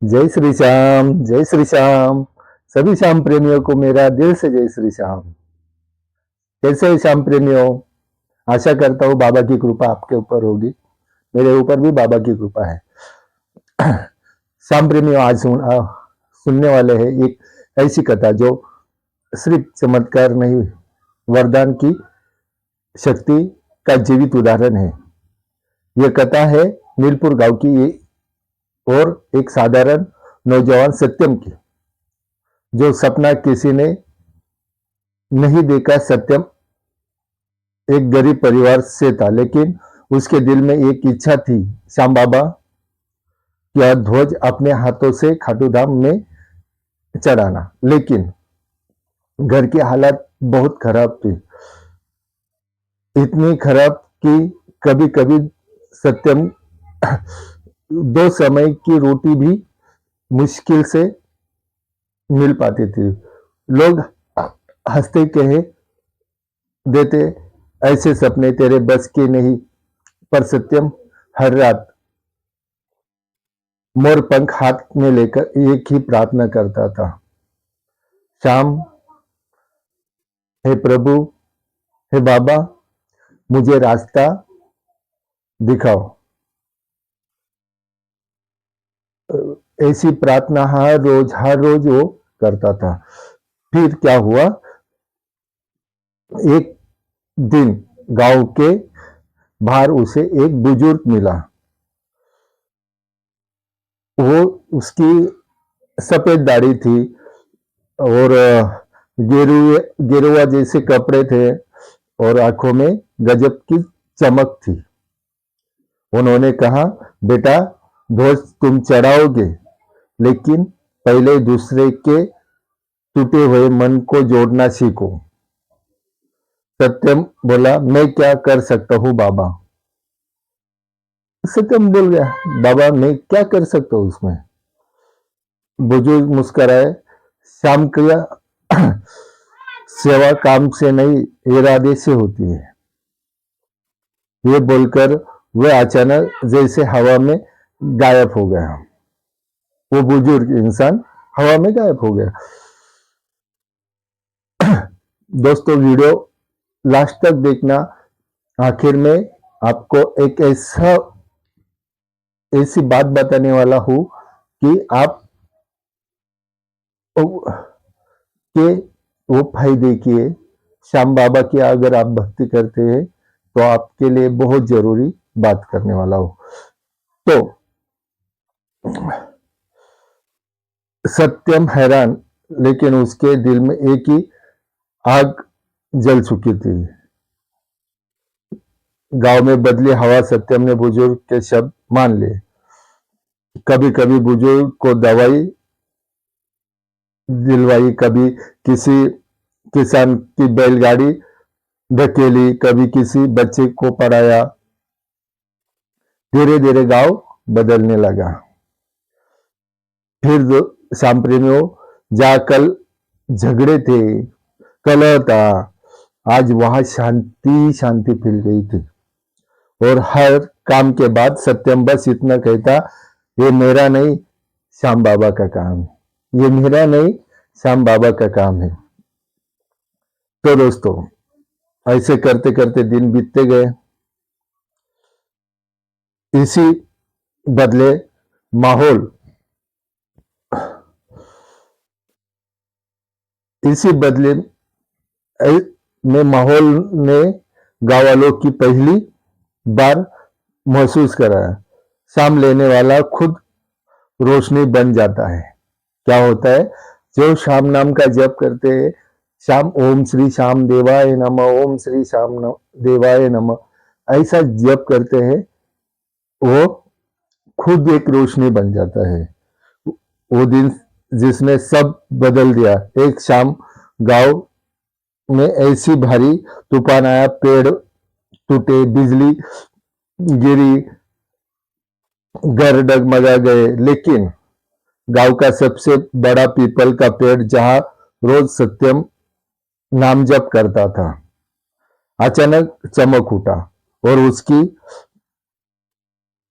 जय श्री श्याम, जय श्री श्याम। सभी श्याम प्रेमियों को मेरा दिल से जय श्री श्याम। कैसे हैं श्याम प्रेमियों? आशा करता हूँ बाबा की कृपा आपके ऊपर होगी। मेरे ऊपर भी बाबा की कृपा है। श्याम प्रेमियों, आज सुनने वाले हैं एक ऐसी कथा जो सिर्फ चमत्कार नहीं, वरदान की शक्ति का जीवित उदाहरण है। यह कथा है नीलपुर गांव की और एक साधारण नौजवान सत्यम की, जो सपना किसी ने नहीं देखा। सत्यम एक गरीब परिवार से था, लेकिन उसके दिल में एक इच्छा थी, श्याम बाबा का ध्वज अपने हाथों से खाटू धाम में चढ़ाना। लेकिन घर की हालत बहुत खराब थी, इतनी खराब कि कभी कभी सत्यम दो समय की रोटी भी मुश्किल से मिल पाती थी। लोग हंसते कहे देते, ऐसे सपने तेरे बस के नहीं। पर सत्यम हर रात मोर पंख हाथ में लेकर एक ही प्रार्थना करता था, शाम, हे प्रभु, हे बाबा, मुझे रास्ता दिखाओ। ऐसी प्रार्थना हर रोज वो करता था। फिर क्या हुआ, एक दिन गांव के बाहर उसे एक बुजुर्ग मिला। वो, उसकी सफेद दाढ़ी थी और गेरुआ जैसे कपड़े थे और आंखों में गजब की चमक थी। उन्होंने कहा, बेटा, ध्वज तुम चढ़ाओगे, लेकिन पहले दूसरे के टूटे हुए मन को जोड़ना सीखो। सत्यम बोला, मैं क्या कर सकता हूँ बाबा? सत्यम बोल गया, बाबा मैं क्या कर सकता हूँ उसमें? बुजुर्ग मुस्कुराए, शाम किया सेवा काम से नहीं, इरादे से होती है। ये बोलकर वह अचानक जैसे हवा में गायब हो गया। वो बुजुर्ग इंसान हवा में गायब हो गया। दोस्तों, वीडियो लास्ट तक देखना। आखिर में आपको एक ऐसी बात बताने वाला हूं कि आप के वो फायदे किए। श्याम बाबा की अगर आप भक्ति करते हैं तो आपके लिए बहुत जरूरी बात करने वाला हूं। तो सत्यम हैरान, लेकिन उसके दिल में एक ही आग जल चुकी थी। गांव में बदली हवा। सत्यम ने बुजुर्ग के शब्द मान लिए। कभी कभी बुजुर्ग को दवाई दिलवाई, कभी किसी किसान की बैलगाड़ी ढकेली, कभी किसी बच्चे को पढ़ाया। धीरे धीरे गांव बदलने लगा। फिर शाम प्रेमियों, जहाँ कल झगड़े थे, कलह था, आज वहां शांति शांति फैल गई थी। और हर काम के बाद सत्यम बस इतना कहता, ये मेरा नहीं, श्याम बाबा का काम है। ये मेरा नहीं, श्याम बाबा का काम है। तो दोस्तों, ऐसे करते करते दिन बीतते गए। इसी बदले माहौल इसी बदले में माहौल ने गाँव वालों की पहली बार महसूस कराया, शाम लेने वाला खुद रोशनी बन जाता है। क्या होता है, जो शाम नाम का जप करते हैं, शाम ओम श्री श्याम देवाय नमः, ओम श्री श्याम देवाय नमः, ऐसा जप करते हैं, वो खुद एक रोशनी बन जाता है। वो दिन जिसने सब बदल दिया। एक शाम गांव में ऐसी भारी तूफान आया, पेड़ टूटे, बिजली गिरी, घर डगमगा गए। लेकिन गांव का सबसे बड़ा पीपल का पेड़, जहां रोज सत्यम नाम जप करता था, अचानक चमक उठा और उसकी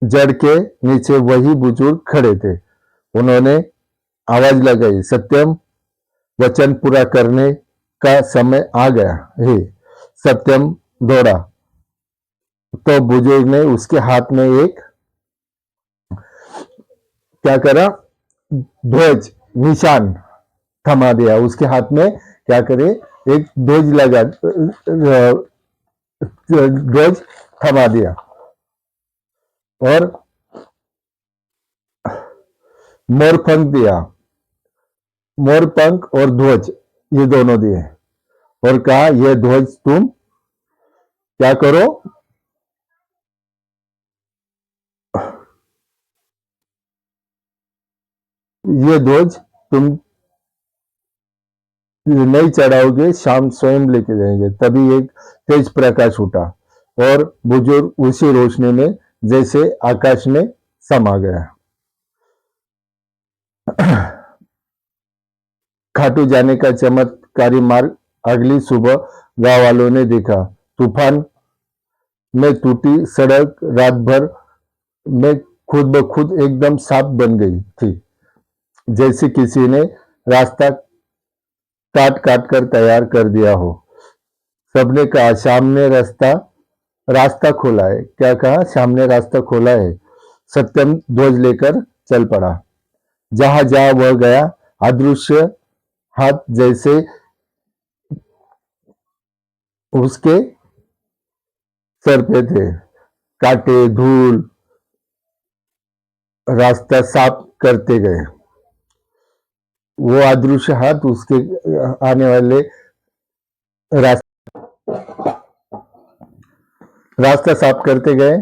जड़ के नीचे वही बुजुर्ग खड़े थे। उन्होंने आवाज लगाई, सत्यम, वचन पूरा करने का समय आ गया है। सत्यम दौड़ा तो बुजुर्ग ने उसके हाथ में एक क्या करा, ध्वज निशान थमा दिया। उसके हाथ में क्या करे, एक ध्वज लगा, ध्वज थमा दिया और मोरपंख दिया। मोरपंख और ध्वज ये दोनों दिए और कहा, यह ध्वज तुम क्या करो, ये ध्वज तुम नहीं चढ़ाओगे, शाम स्वयं लेके जाएंगे। तभी एक तेज प्रकाश उठा और बुजुर्ग उसी रोशनी में जैसे आकाश में समा गया। खाटू जाने का चमत्कारी मार्ग अगली सुबह गांव वालों ने देखा। तूफान में टूटी सड़क रात भर में खुद ब खुद एकदम साफ बन गई थी, जैसे किसी ने रास्ता काट काट कर तैयार कर दिया हो। सबने कहा, सामने रास्ता रास्ता खोला है। क्या कहा, सामने रास्ता खोला है। सत्यम ध्वज लेकर चल पड़ा। जहां जहां वह गया, अदृश्य हाथ जैसे उसके सर पे थे। कांटे धूल रास्ता साफ करते गए। वो अदृश्य हाथ उसके आने वाले रास्ता साफ करते गए।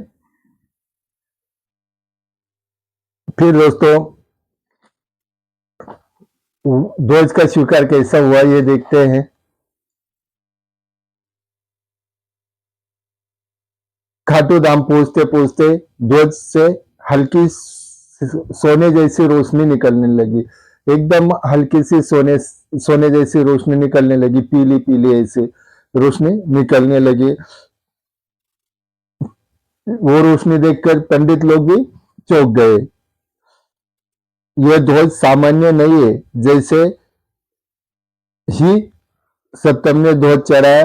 फिर दोस्तों ध्वज का स्वीकार कैसा हुआ ये देखते हैं। खाटू धाम पहुंचते पहुंचते ध्वज से हल्की सोने जैसी रोशनी निकलने लगी। एकदम हल्की सी सोने जैसी रोशनी निकलने लगी, पीली पीली ऐसी रोशनी निकलने लगी। वो रोशनी देखकर पंडित लोग भी चौंक गए। यह ध्वज सामान्य नहीं है। जैसे ही सत्यम ने ध्वज चढ़ाया,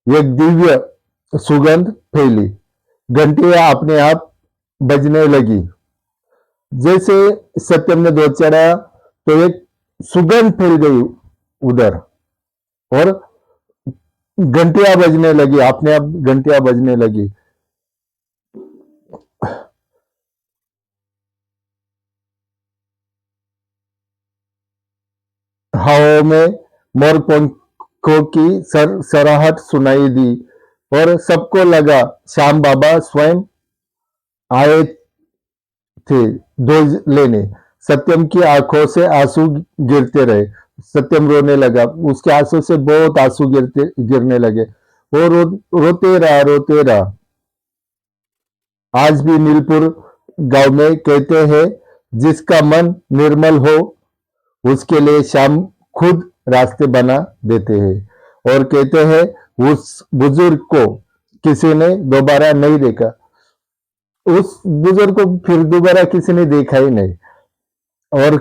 एक दिव्य सुगंध फैली। घंटियां अपने आप बजने लगी। जैसे सत्यम ने ध्वज चढ़ाया तो एक सुगंध फैल गई उधर और घंटियां बजने लगी, अपने आप घंटियां बजने लगी। हवाओं में मोरपंखों की सरसराहट सुनाई दी और सबको लगा श्याम बाबा स्वयं आए थे ध्वज लेने। सत्यम की आंखों से आंसू गिरते रहे। सत्यम रोने लगा, उसके आंसू से बहुत आंसू गिरने लगे। वो रोते रहा। आज भी नीलपुर गांव में कहते हैं, जिसका मन निर्मल हो उसके लिए श्याम खुद रास्ते बना देते हैं। और कहते हैं, उस बुजुर्ग को किसी ने दोबारा नहीं देखा। उस बुजुर्ग को फिर दोबारा किसी ने देखा ही नहीं, और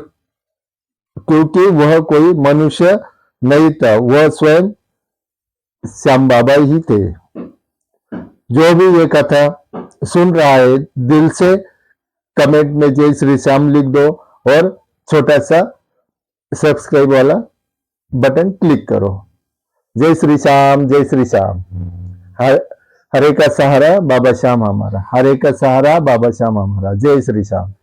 क्योंकि वह कोई मनुष्य नहीं था, वह स्वयं श्याम बाबा ही थे। जो भी ये कथा सुन रहा है, दिल से कमेंट में जय श्री श्याम लिख दो और छोटा सा सब्सक्राइब वाला बटन क्लिक करो। जय श्री श्याम, जय श्री श्याम। हरे का सहारा बाबा श्याम हमारा, हरे का सहारा बाबा श्याम हमारा। जय श्री श्याम।